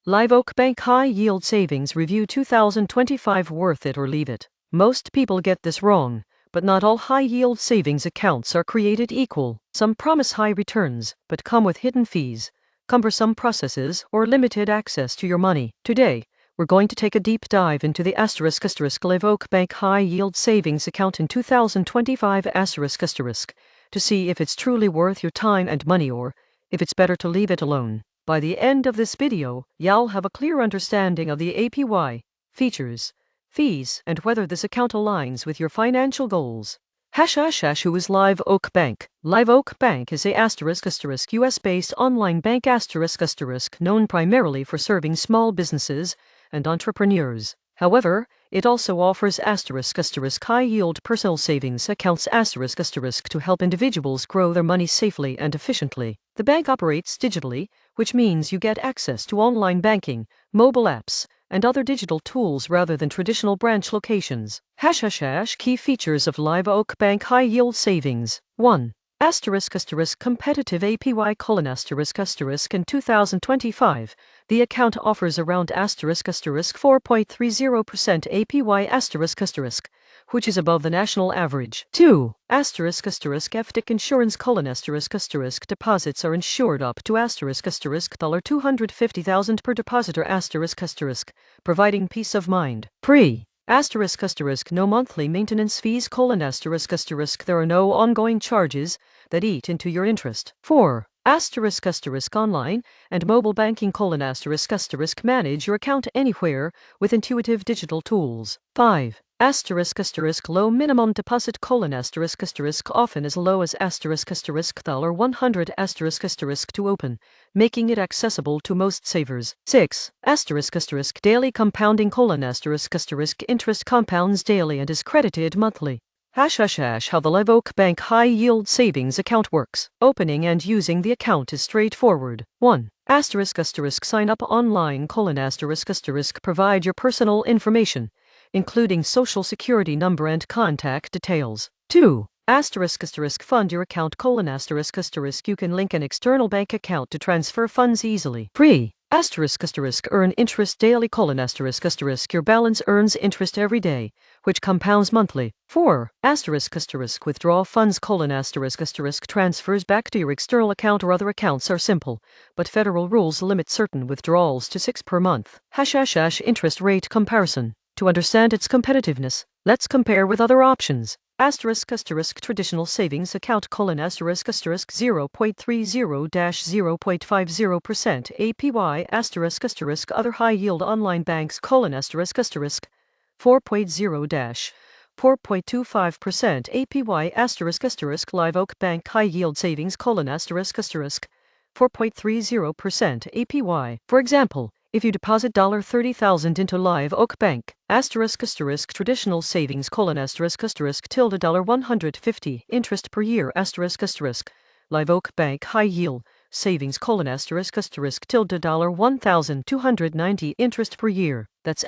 Live Oak Bank High Yield Savings Review 2025. Worth it or leave it? Most people get this wrong, but not all high-yield savings accounts are created equal. Some promise high returns, but come with hidden fees, cumbersome processes, or limited access to your money. Today, we're going to take a deep dive into the * Live Oak Bank High Yield Savings Account in 2025 * to see if it's truly worth your time and money or if it's better to leave it alone. By the end of this video, you'll have a clear understanding of the APY, features, fees, and whether this account aligns with your financial goals. Who is Live Oak Bank? Live Oak Bank is a US-based online bank known primarily for serving small businesses and entrepreneurs. However, it also offers high-yield personal savings accounts to help individuals grow their money safely and efficiently. The bank operates digitally, which means you get access to online banking, mobile apps, and other digital tools rather than traditional branch locations. Key features of Live Oak Bank High Yield Savings. 1. Competitive APY: in 2025, the account offers around 4.30% APY*, which is above the national average. 2. FDIC insurance: deposits are insured up to $250,000 per depositor*, providing peace of mind. 3. No monthly maintenance fees: there are no ongoing charges that eat into your interest. 4. Online and mobile banking: manage your account anywhere with intuitive digital tools. 5. Low minimum deposit: often as low as $100 to open, making it accessible to most savers. 6. Daily compounding: interest compounds daily and is credited monthly. How the Live Oak Bank High Yield Savings Account works. Opening and using the account is straightforward. 1. Sign up online: provide your personal information, including social security number and contact details. 2. Fund your account: you can link an external bank account to transfer funds easily. 3. Earn interest daily: your balance earns interest every day, which compounds monthly. 4. Withdraw funds: transfers back to your external account or other accounts are simple, but federal rules limit certain withdrawals to 6 per month. Interest rate comparison. To understand its competitiveness, let's compare with other options. Traditional savings account: 0.30-0.50% APY*, other high-yield online banks: 4.0-4.25% APY*, Live Oak Bank High Yield Savings: 4.30% APY. For example, if you deposit $30,000 into Live Oak Bank, traditional savings: $150 interest per year, Live Oak Bank High Yield Savings: $1,290 interest per year. That's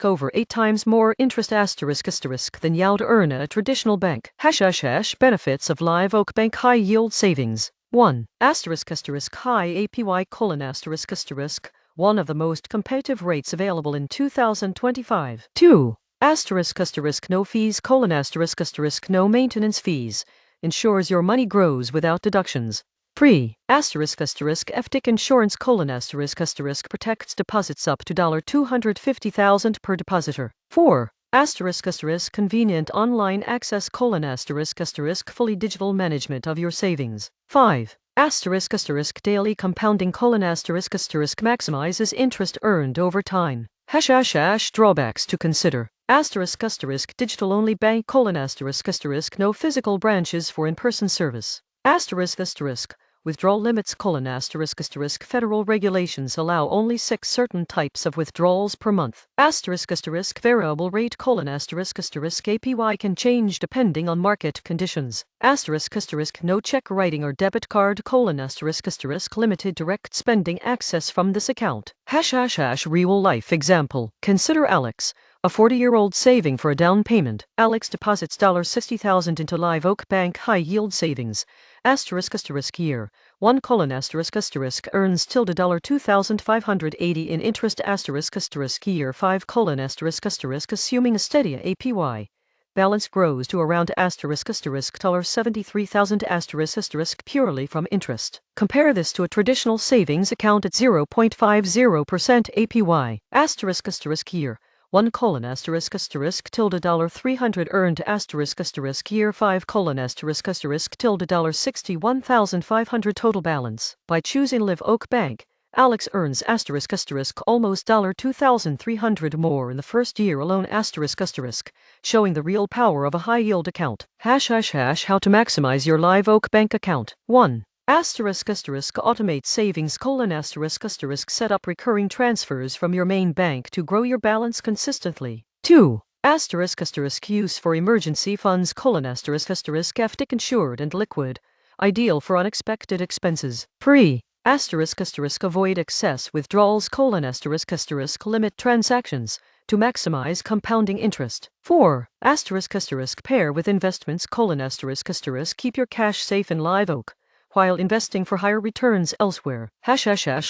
over 8 times more interest than you'd earn at a traditional bank. Benefits of Live Oak Bank High Yield Savings. 1. High APY: one of the most competitive rates available in 2025. 2. No fees: no maintenance fees, ensures your money grows without deductions. 3. FDIC insurance: protects deposits up to $250,000 per depositor. 4. Convenient online access: fully digital management of your savings. 5. Daily compounding: maximizes interest earned over time. Drawbacks to consider: digital-only bank: no physical branches for in-person service. Withdrawal limits: federal regulations allow only 6 certain types of withdrawals per month. Variable rate: APY can change depending on market conditions. No check writing or debit card: limited direct spending access from this account. Real life example. Consider Alex, a 40-year-old saving for a down payment. Alex deposits $60,000 into Live Oak Bank High Yield Savings, year, 1 colon asterisk asterisk earns tilde $2,580 in interest asterisk asterisk year 5 colon asterisk asterisk assuming a steady APY. Balance grows to around asterisk asterisk $73,000 asterisk asterisk purely from interest. Compare this to a traditional savings account at 0.50% APY. Asterisk asterisk year 1 colon asterisk asterisk tilde $300 earned asterisk asterisk year 5 colon asterisk asterisk tilde $61,500 total balance. By choosing Live Oak Bank, Alex earns asterisk asterisk almost $2,300 more in the first year alone asterisk asterisk, showing the real power of a high-yield account. How to maximize your Live Oak Bank account. 1. Asterisk asterisk automate savings colon asterisk asterisk set up recurring transfers from your main bank to grow your balance consistently. 2. Asterisk asterisk use for emergency funds colon asterisk asterisk FDIC insured and liquid, ideal for unexpected expenses. 3. Asterisk asterisk avoid excess withdrawals colon asterisk asterisk limit transactions to maximize compounding interest. 4. Asterisk asterisk pair with investments colon asterisk asterisk keep your cash safe in Live Oak while investing for higher returns elsewhere.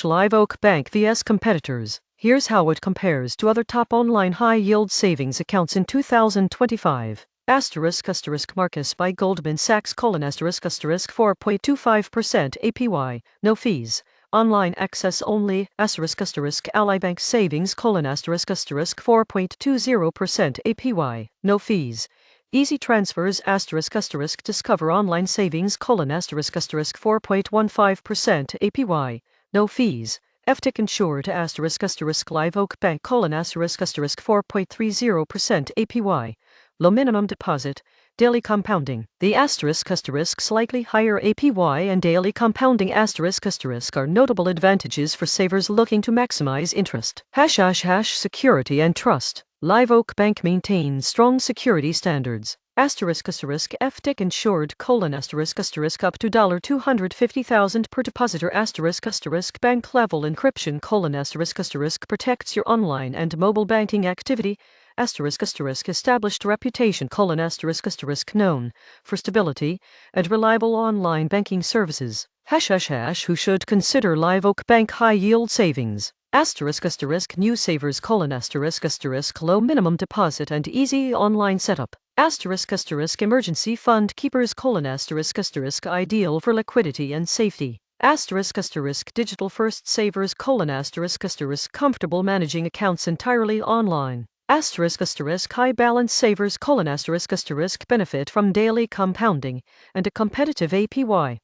Live Oak Bank vs competitors. Here's how it compares to other top online high-yield savings accounts in 2025. Asterisk asterisk Marcus by Goldman Sachs colon asterisk asterisk 4.25% APY, no fees. Online access only, asterisk asterisk Ally Bank Savings colon asterisk asterisk 4.20% APY, no fees. Easy transfers asterisk asterisk Discover Online Savings colon asterisk asterisk 4.15% APY, no fees. FDIC insured asterisk asterisk Live Oak Bank colon asterisk asterisk 4.30% APY. Low minimum deposit, daily compounding. The asterisk asterisk slightly higher APY and daily compounding asterisk asterisk are notable advantages for savers looking to maximize interest. Security and trust. Live Oak Bank maintains strong security standards. Asterisk asterisk FDIC insured colon asterisk asterisk up to $250,000 per depositor asterisk asterisk bank level encryption colon asterisk asterisk protects your online and mobile banking activity. Asterisk asterisk established reputation colon asterisk asterisk known for stability and reliable online banking services. Who should consider Live Oak Bank high yield savings. Asterisk asterisk new savers colon asterisk asterisk low minimum deposit and easy online setup. Asterisk asterisk emergency fund keepers colon asterisk asterisk ideal for liquidity and safety. Asterisk asterisk digital first savers colon asterisk asterisk comfortable managing accounts entirely online. Asterisk asterisk high balance savers colon asterisk asterisk benefit from daily compounding and a competitive APY.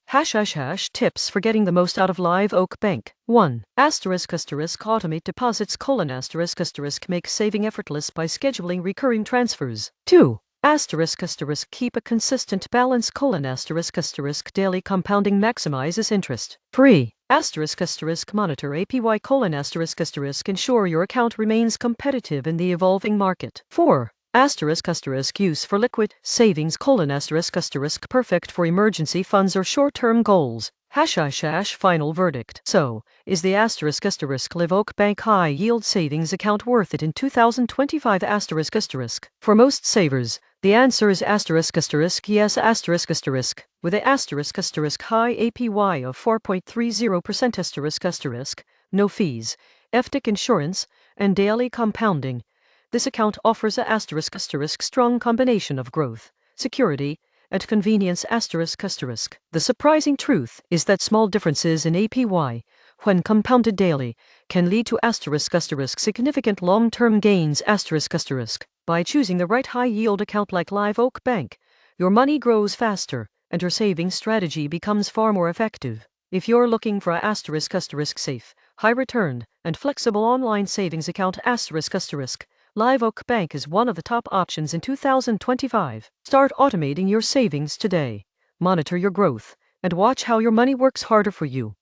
Tips for getting the most out of Live Oak Bank. 1. Asterisk asterisk automate deposits colon asterisk asterisk make saving effortless by scheduling recurring transfers. 2. Asterisk asterisk keep a consistent balance colon asterisk asterisk daily compounding maximizes interest. 3. Asterisk asterisk monitor APY colon asterisk asterisk ensure your account remains competitive in the evolving market. 4. Asterisk asterisk use for liquid savings colon asterisk asterisk perfect for emergency funds or short-term goals. Final verdict. So, is the asterisk asterisk Live Oak Bank high yield savings account worth it in 2025 asterisk asterisk? For most savers, the answer is asterisk asterisk yes asterisk asterisk, with a asterisk asterisk high APY of 4.30% asterisk asterisk, no fees, FDIC insurance, and daily compounding. This account offers a asterisk asterisk strong combination of growth, security, and convenience asterisk asterisk. The surprising truth is that small differences in APY, when compounded daily, can lead to asterisk asterisk significant long-term gains asterisk asterisk. By choosing the right high-yield account like Live Oak Bank, your money grows faster and your savings strategy becomes far more effective. If you're looking for a asterisk asterisk safe, high-return, and flexible online savings account asterisk asterisk, Live Oak Bank is one of the top options in 2025. Start automating your savings today. Monitor your growth and watch how your money works harder for you.